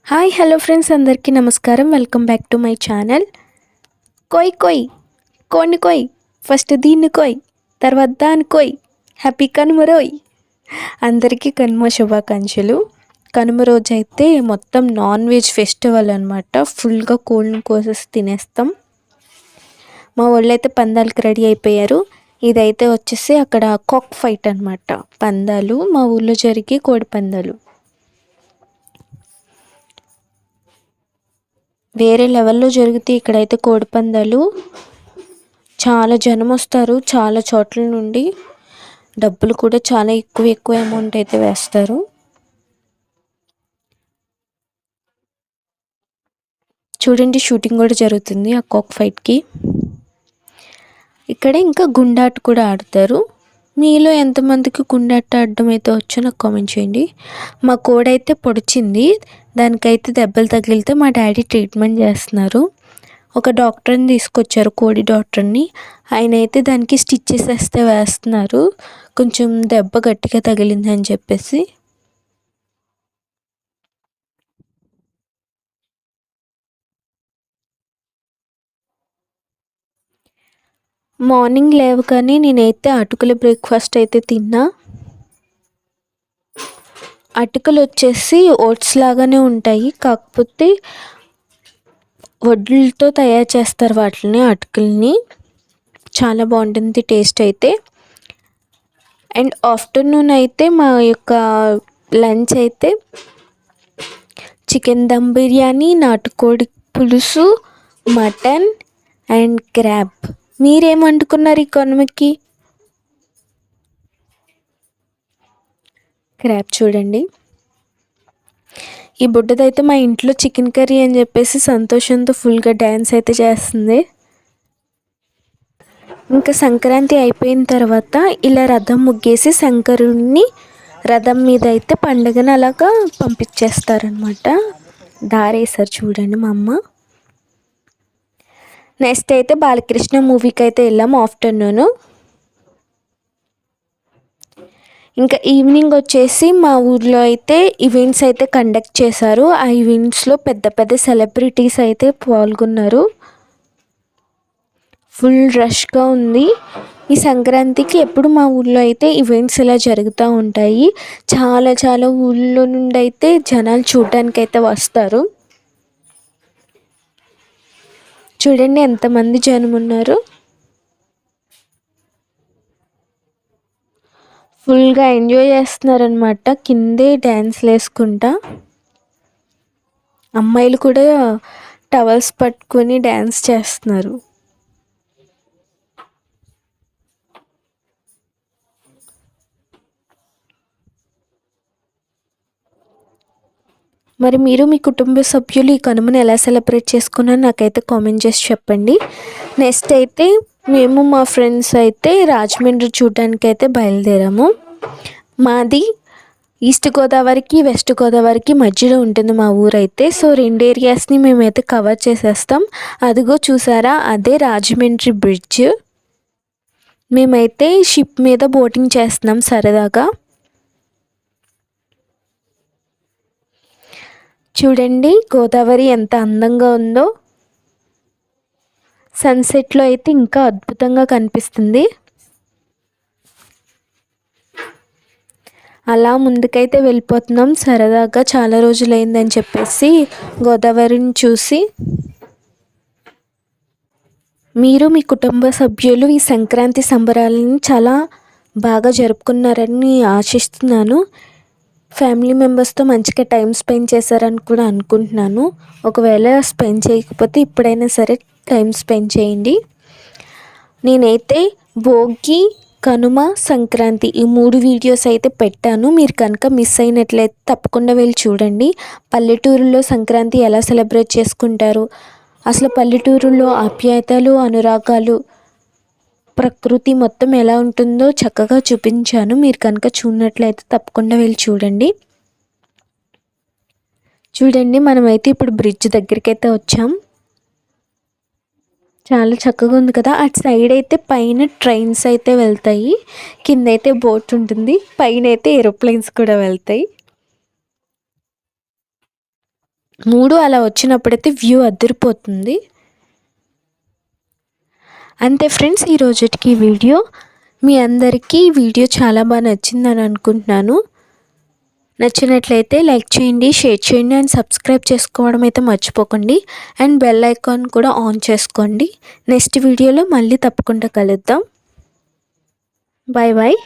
Hi hello friends, అందరికీ నమస్కారం. Welcome back to my channel. కోయ్ కోయ్ కోడిని కోయ్, ఫస్ట్ దీన్ని కోయ్, తర్వాత దాన్ని కోయ్, హ్యాపీ కనుమ రోయ్. అందరికీ కనుమ శుభాకాంక్షలు. కనుమ రోజు అయితే మొత్తం నాన్ వెజ్ ఫెస్టివల్ అనమాట. ఫుల్గా కోళ్ళని కోసేసి తినేస్తాం. మా వాళ్ళు అయితే పందాలకి రెడీ అయిపోయారు. ఇదైతే వచ్చేసి అక్కడ కాక్ ఫైట్ అనమాట. పందాలు మా ఊళ్ళో జరిగే కోడి పందాలు వేరే లెవెల్లో జరుగుతాయి. ఇక్కడైతే కోడి పందాలు చాలా జనం వస్తారు, చాలా చోట్ల నుండి. డబ్బులు కూడా చాలా ఎక్కువ అమౌంట్ అయితే వేస్తారు. చూడండి, షూటింగ్ కూడా జరుగుతుంది ఆ కాక్ ఫైట్కి. ఇక్కడ ఇంకా గుండాట కూడా ఆడతారు. మీలో ఎంతమందికి గుండాట ఆడడం అయితే వచ్చో నాకు కామెంట్ చేయండి. మా కోడైతే పొడిచింది, దానికైతే దెబ్బలు తగిలితే మా డాడీ ట్రీట్మెంట్ చేస్తున్నారు. ఒక డాక్టర్ని తీసుకొచ్చారు, కోడి డాక్టర్ని. ఆయన అయితే దానికి స్టిచ్చెస్ వేస్తున్నారు, కొంచెం దెబ్బ గట్టిగా తగిలిందని చెప్పేసి. మార్నింగ్ లేవగానే నేనైతే అటుకుల బ్రేక్ఫాస్ట్ అయితే తిన్నా. అటుకులు వచ్చేసి ఓట్స్ లాగానే ఉంటాయి, కాకపోతే వడ్లతో తయారు చేస్తారు వాటిని, అటుకుల్ని. చాలా బాగుంటుంది టేస్ట్ అయితే. అండ్ ఆఫ్టర్నూన్ అయితే మా యొక్క లంచ్ అయితే చికెన్ దమ్ బిర్యానీ, నాటుకోడి పులుసు, మటన్ అండ్ క్రాబ్. మీరేం వండుకున్నారు ఈ కనుమకి? క్రాబ్ చూడండి. ఈ బుడ్డదైతే మా ఇంట్లో చికెన్ కర్రీ అని చెప్పేసి సంతోషంతో ఫుల్గా డ్యాన్స్ అయితే చేస్తుంది. ఇంకా సంక్రాంతి అయిపోయిన తర్వాత ఇలా రథం ముగ్గేసి శంకరుడిని రథం మీద అయితే పండుగను అలాగా పంపించేస్తారనమాట. దారేసారు చూడండి మా అమ్మ. నెక్స్ట్ అయితే బాలకృష్ణ మూవీకి అయితే వెళ్ళాము ఆఫ్టర్నూను. ఇంకా ఈవినింగ్ వచ్చేసి మా ఊర్లో అయితే ఈవెంట్స్ అయితే కండక్ట్ చేశారు. ఆ ఈవెంట్స్లో పెద్ద పెద్ద సెలబ్రిటీస్ అయితే పాల్గొన్నారు. ఫుల్ రష్గా ఉంది. ఈ సంక్రాంతికి ఎప్పుడు మా ఊళ్ళో అయితే ఈవెంట్స్ ఇలా జరుగుతూ ఉంటాయి. చాలా ఊళ్ళో నుండి అయితే జనాలు చూడడానికి అయితే వస్తారు. చూడండి ఎంతమంది జనం ఉన్నారు. ఫుల్గా ఎంజాయ్ చేస్తున్నారనమాట, కిందే డ్యాన్స్లు వేసుకుంటా. అమ్మాయిలు కూడా టవల్స్ పట్టుకొని డ్యాన్స్ చేస్తున్నారు. మరి మీరు మీ కుటుంబ సభ్యులు ఈ కనుమను ఎలా సెలబ్రేట్ చేసుకున్నారో నాకైతే కామెంట్ చేసి చెప్పండి. నెక్స్ట్ అయితే మేము మా ఫ్రెండ్స్ అయితే రాజమండ్రి చూడడానికి అయితే బయలుదేరాము. మాది ఈస్ట్ గోదావరికి వెస్ట్ గోదావరికి మధ్యలో ఉంటుంది మా ఊరైతే. సో 2 ఏరియాస్ని మేమైతే కవర్ చేసేస్తాం. అదిగో చూసారా, అదే రాజమండ్రి బ్రిడ్జ్. మేమైతే షిప్ మీద బోటింగ్ చేస్తున్నాం సరదాగా. చూడండి గోదావరి ఎంత అందంగా ఉందో. సన్సెట్లో అయితే ఇంకా అద్భుతంగా కనిపిస్తుంది. అలా ముందుకైతే వెళ్ళిపోతున్నాం సరదాగా, చాలా రోజులైందని చెప్పేసి గోదావరిని చూసి. మీరు మీ కుటుంబ సభ్యులు ఈ సంక్రాంతి సంబరాలని చాలా బాగా జరుపుకున్నారని ఆశిస్తున్నాను. ఫ్యామిలీ మెంబర్స్తో మంచిగా టైం స్పెండ్ చేశారని కూడా అనుకుంటున్నాను. ఒకవేళ స్పెండ్ చేయకపోతే ఇప్పుడైనా సరే టైం స్పెండ్ చేయండి. నేనైతే భోగి, కనుమ, సంక్రాంతి ఈ 3 వీడియోస్ అయితే పెట్టాను. మీరు కనుక మిస్ అయినట్లయితే తప్పకుండా వెళ్ళి చూడండి. పల్లెటూరులో సంక్రాంతి ఎలా సెలబ్రేట్ చేసుకుంటారు, అసలు పల్లెటూరులో ఆప్యాయతలు, అనురాగాలు, ప్రకృతి మొత్తం ఎలా ఉంటుందో చక్కగా చూపించాను. మీరు కనుక చూడనట్లయితే తప్పకుండా వెళ్ళి చూడండి. చూడండి మనమైతే ఇప్పుడు బ్రిడ్జ్ దగ్గరికి అయితే వచ్చాం. చాలా చక్కగా ఉంది కదా. అటు సైడ్ అయితే పైన ట్రైన్స్ అయితే వెళ్తాయి, కింద అయితే బోట్ ఉంటుంది, పైన అయితే ఏరోప్లేన్స్ కూడా వెళ్తాయి. 3 అలా వచ్చినప్పుడైతే వ్యూ అదిరిపోతుంది. అంతే ఫ్రెండ్స్, ఈ రోజుటికి వీడియో. మీ అందరికీ ఈ వీడియో చాలా బాగా నచ్చిందని అనుకుంటున్నాను. నచ్చినట్లయితే లైక్ చేయండి, షేర్ చేయండి అండ్ సబ్స్క్రైబ్ చేసుకోవడం అయితే మర్చిపోకండి. అండ్ బెల్ ఐకాన్ కూడా ఆన్ చేసుకోండి. నెక్స్ట్ వీడియోలో మళ్ళీ తప్పకుండా కలుద్దాం. Bye bye.